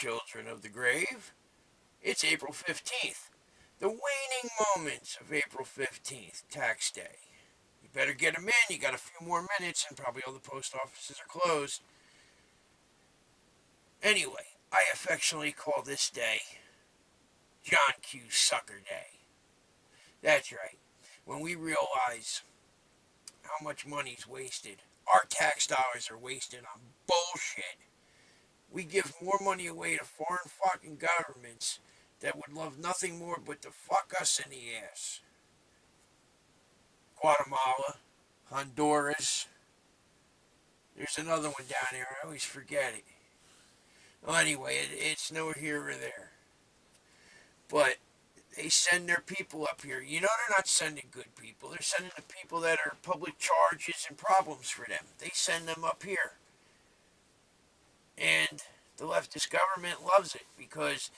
children of the grave. It's April 15th, the waning moments of April 15th, tax day. You better get them in. You got a few more minutes, and probably all the post offices are closed. Anyway, I affectionately call this day John Q. Sucker Day. That's right. When we realize how much money's wasted, our tax dollars are wasted on bullshit. We give more money away to foreign fucking governments that would love nothing more but to fuck us in the ass. Guatemala, Honduras. There's another one down there. I always forget it. Well, anyway, it's no here or there. But they send their people up here. You know they're not sending good people. They're sending the people that are public charges and problems for them. They send them up here. And the leftist government loves it because,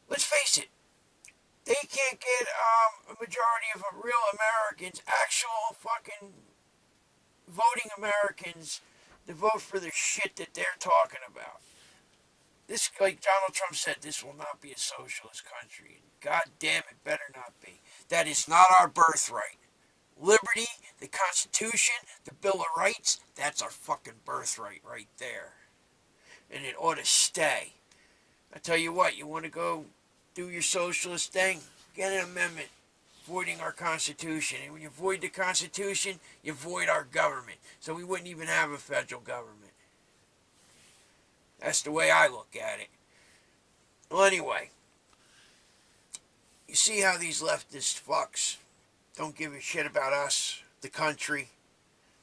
let's face it, they can't get a majority of real Americans, actual fucking voting Americans, to vote for the shit that they're talking about. This, like Donald Trump said, this will not be a socialist country. God damn it, better not be. That is not our birthright. Liberty, the Constitution, the Bill of Rights, that's our fucking birthright right there. And it ought to stay. I tell you what, you want to go do your socialist thing? Get an amendment voiding our Constitution. And when you void the Constitution, you void our government. So we wouldn't even have a federal government. That's the way I look at it. Well, anyway, you see how these leftist fucks don't give a shit about us, the country.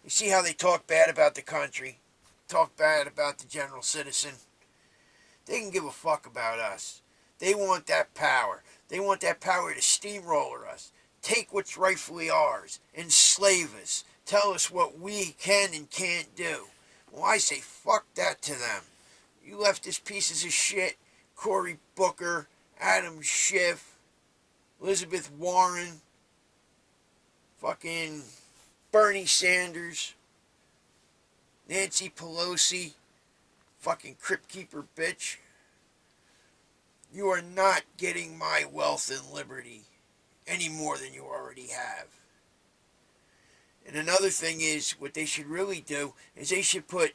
You see how they talk bad about the country, talk bad about the general citizen. They can give a fuck about us. They want that power. They want that power to steamroller us, take what's rightfully ours, enslave us, tell us what we can and can't do. Well, I say fuck that to them. You leftist pieces of shit, Cory Booker, Adam Schiff, Elizabeth Warren, fucking Bernie Sanders, Nancy Pelosi, fucking Crypt Keeper bitch. You are not getting my wealth and liberty any more than you already have. And another thing is, what they should really do is they should put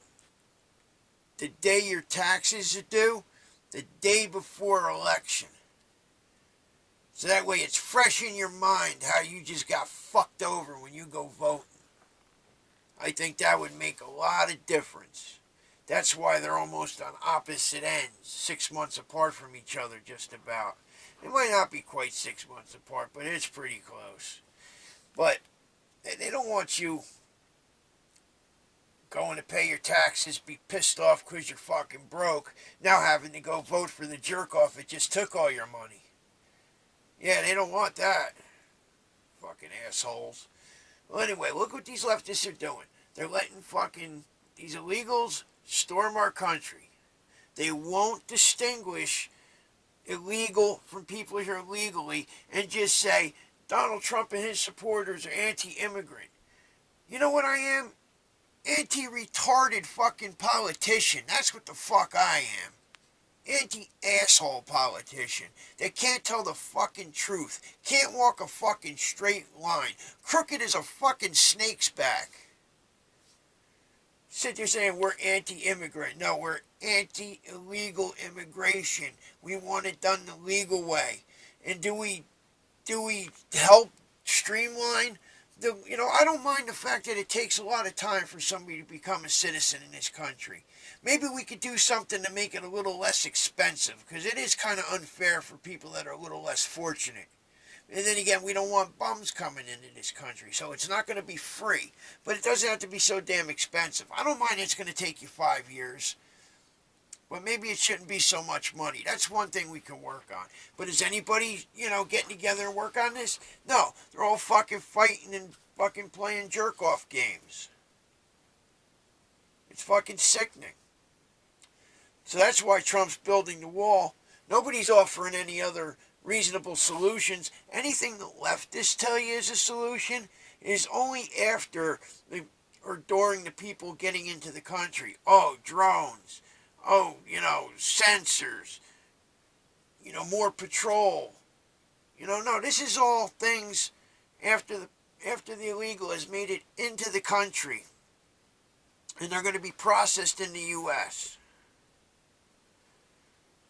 the day your taxes are due, the day before election. So that way it's fresh in your mind how you just got fucked over when you go voting. I think that would make a lot of difference. That's why they're almost on opposite ends, 6 months apart from each other just about. It might not be quite 6 months apart, but it's pretty close. But they don't want you going to pay your taxes, be pissed off because you're fucking broke, now having to go vote for the jerk-off that just took all your money. Yeah, they don't want that. Fucking assholes. Well, anyway, look what these leftists are doing. They're letting fucking these illegals storm our country. They won't distinguish illegal from people here legally and just say Donald Trump and his supporters are anti-immigrant. You know what I am? Anti-retarded fucking politician. That's what the fuck I am. Anti-asshole politician that can't tell the fucking truth. Can't walk a fucking straight line. Crooked as a fucking snake's back. Sit there saying we're anti-immigrant. No, we're anti-illegal immigration. We want it done the legal way. And do we help streamline? I don't mind the fact that it takes a lot of time for somebody to become a citizen in this country. Maybe we could do something to make it a little less expensive, because it is kind of unfair for people that are a little less fortunate. And then again, we don't want bums coming into this country, so it's not going to be free. But it doesn't have to be so damn expensive. I don't mind it's going to take you 5 years. But maybe it shouldn't be so much money. That's one thing we can work on. But is anybody, getting together and work on this? No. They're all fucking fighting and fucking playing jerk-off games. It's fucking sickening. So that's why Trump's building the wall. Nobody's offering any other reasonable solutions. Anything the leftists tell you is a solution is only after or during the people getting into the country. Oh, drones. oh, sensors, more patrol. No, this is all things after the illegal has made it into the country, and they're going to be processed in the U.S.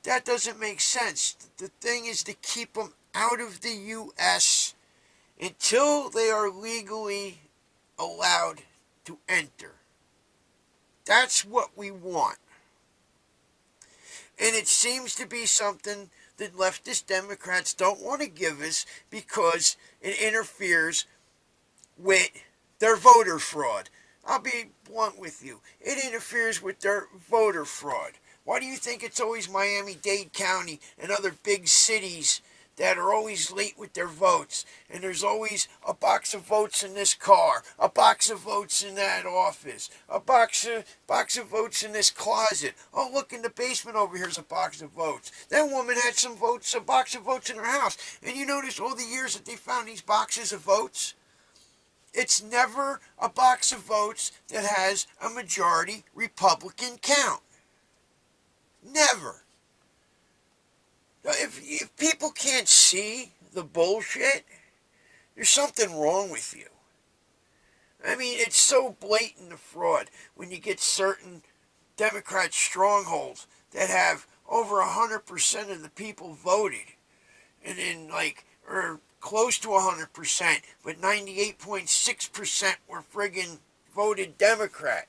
That doesn't make sense. The thing is to keep them out of the U.S. until they are legally allowed to enter. That's what we want. And it seems to be something that leftist Democrats don't want to give us because it interferes with their voter fraud. I'll be blunt with you. It interferes with their voter fraud. Why do you think it's always Miami-Dade County and other big cities that are always late with their votes? And there's always a box of votes in this car, a box of votes in that office, a box of votes in this closet. Oh, look, in the basement over here's a box of votes. That woman had some votes, a box of votes in her house. And you notice all the years that they found these boxes of votes? It's never a box of votes that has a majority Republican count. Never. If people can't see the bullshit, there's something wrong with you. I mean, it's so blatant the fraud when you get certain Democrat strongholds that have over 100% of the people voted, and then or close to 100%, but 98.6% were friggin' voted Democrat.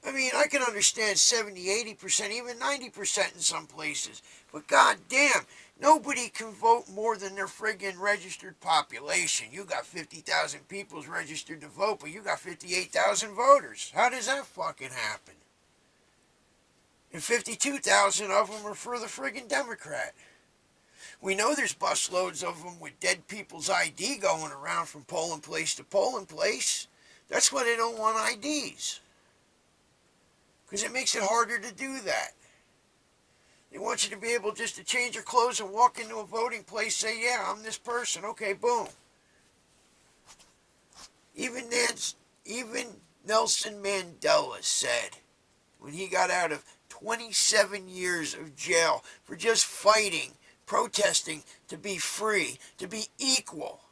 I mean, I can understand 70, 80%, even 90% in some places. But goddamn, nobody can vote more than their friggin' registered population. You got 50,000 people registered to vote, but you got 58,000 voters. How does that fucking happen? And 52,000 of them are for the friggin' Democrat. We know there's busloads of them with dead people's ID going around from polling place to polling place. That's why they don't want IDs. Because it makes it harder to do that. They want you to be able just to change your clothes and walk into a voting place, say, yeah, I'm this person. Okay, boom. Even Nelson Mandela said, when he got out of 27 years of jail for just fighting, protesting to be free, to be equal.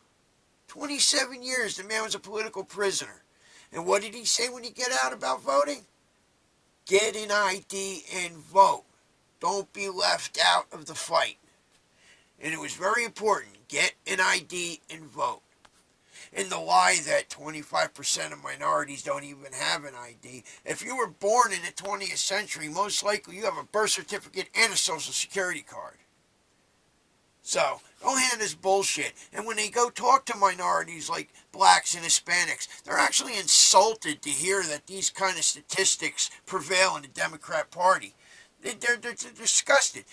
27 years, the man was a political prisoner. And what did he say when he got out about voting? Get an ID and vote. Don't be left out of the fight. And it was very important. Get an ID and vote. And the lie that 25% of minorities don't even have an ID. If you were born in the 20th century, most likely you have a birth certificate and a social security card. So, don't hand this bullshit. And when they go talk to minorities like blacks and Hispanics, they're actually insulted to hear that these kind of statistics prevail in the Democrat Party. They're disgusted.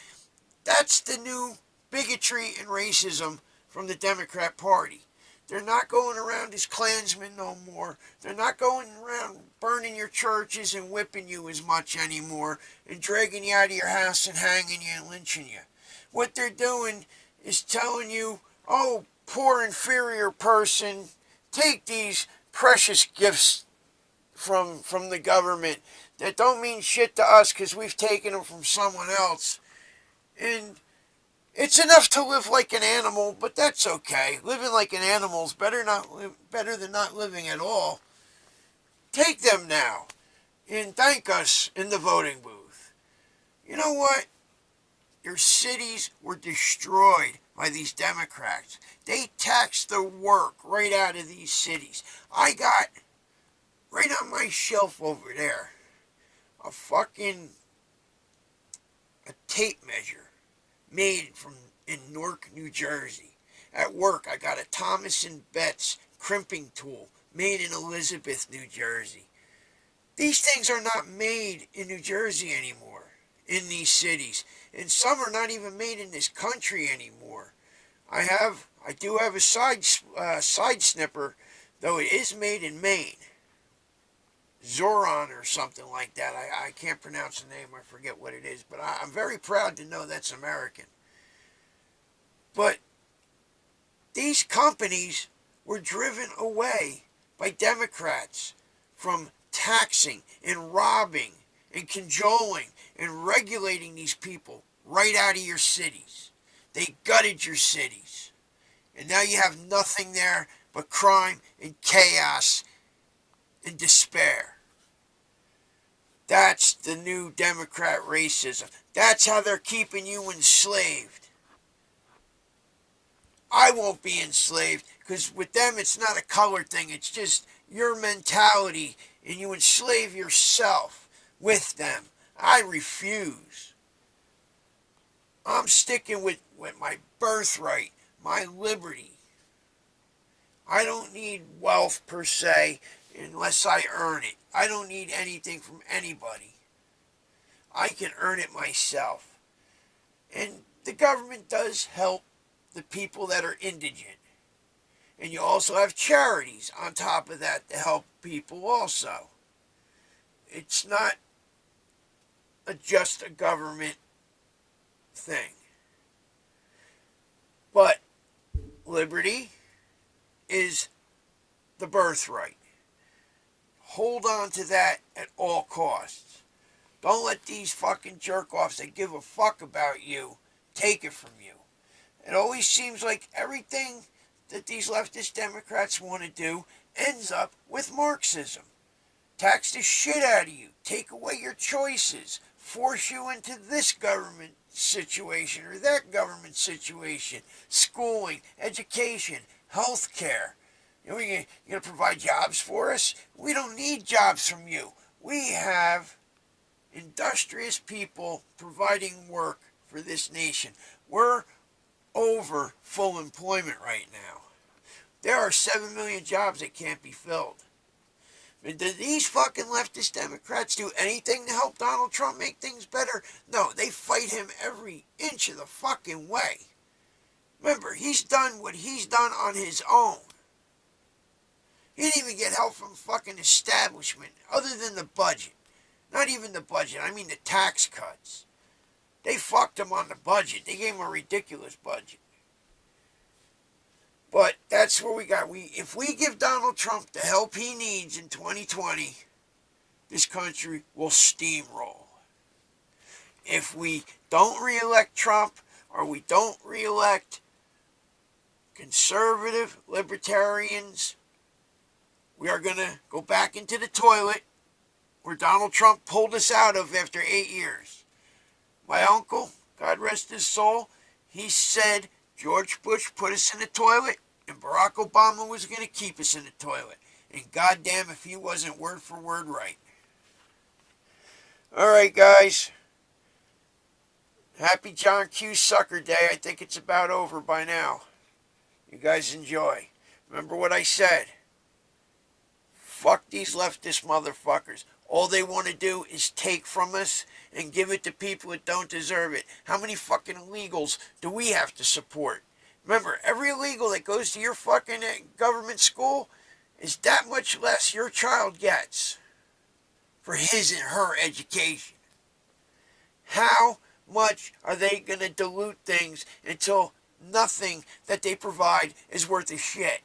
That's the new bigotry and racism from the Democrat Party. They're not going around as Klansmen no more. They're not going around burning your churches and whipping you as much anymore and dragging you out of your house and hanging you and lynching you. What they're doing is telling you, oh, poor inferior person, take these precious gifts from the government that don't mean shit to us because we've taken them from someone else. And it's enough to live like an animal, but that's okay. Living like an animal is better than not living at all. Take them now and thank us in the voting booth. You know what? Your cities were destroyed by these Democrats. They taxed the work right out of these cities. I got, right on my shelf over there, a tape measure made in Newark, New Jersey. At work, I got a Thomas & Betts crimping tool made in Elizabeth, New Jersey. These things are not made in New Jersey anymore, in these cities. And some are not even made in this country anymore. I do have a side snipper, though it is made in Maine. Zoron or something like that. I can't pronounce the name. I forget what it is. But I'm very proud to know that's American. But these companies were driven away by Democrats from taxing and robbing and cajoling and regulating these people right out of your cities. They gutted your cities. And now you have nothing there but crime and chaos and despair. That's the new Democrat racism. That's how they're keeping you enslaved. I won't be enslaved because with them it's not a color thing. It's just your mentality and you enslave yourself with them. I refuse. I'm sticking with my birthright, my liberty. I don't need wealth per se unless I earn it. I don't need anything from anybody. I can earn it myself. And the government does help the people that are indigent. And you also have charities on top of that to help people also. It's not just a government thing. But liberty is the birthright. Hold on to that at all costs. Don't let these fucking jerk-offs that give a fuck about you take it from you. It always seems like everything that these leftist Democrats want to do ends up with Marxism. Tax the shit out of you. Take away your choices. Force you into this government situation or that government situation. Schooling, education, health care. You're going to provide jobs for us? We don't need jobs from you. We have industrious people providing work for this nation. We're over full employment right now. There are 7 million jobs that can't be filled. But do these fucking leftist Democrats do anything to help Donald Trump make things better? No, they fight him every inch of the fucking way. Remember, he's done what he's done on his own. He didn't even get help from fucking establishment other than the budget. Not even the budget, I mean the tax cuts. They fucked him on the budget. They gave him a ridiculous budget. But that's what we got. If we give Donald Trump the help he needs in 2020, this country will steamroll. If we don't re-elect Trump or we don't re-elect conservative libertarians, we are going to go back into the toilet where Donald Trump pulled us out of after 8 years. My uncle, God rest his soul, he said George Bush put us in the toilet and Barack Obama was going to keep us in the toilet. And goddamn if he wasn't word for word right. Alright guys. Happy John Q. Sucker Day. I think it's about over by now. You guys enjoy. Remember what I said. Fuck these leftist motherfuckers. All they want to do is take from us and give it to people that don't deserve it. How many fucking illegals do we have to support? Remember, every illegal that goes to your fucking government school is that much less your child gets for his and her education. How much are they going to dilute things until nothing that they provide is worth a shit?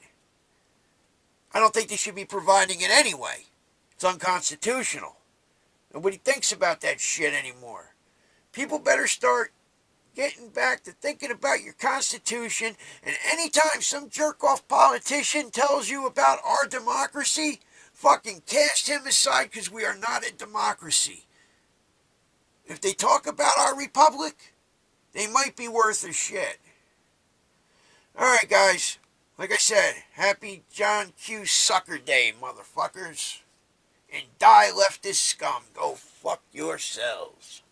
I don't think they should be providing it anyway. It's unconstitutional. Nobody thinks about that shit anymore. People better start getting back to thinking about your Constitution, and anytime some jerk-off politician tells you about our democracy, fucking cast him aside because we are not a democracy. If they talk about our republic, they might be worth a shit. Alright guys, like I said, happy John Q. Sucker Day, motherfuckers. And die leftist scum. Go fuck yourselves.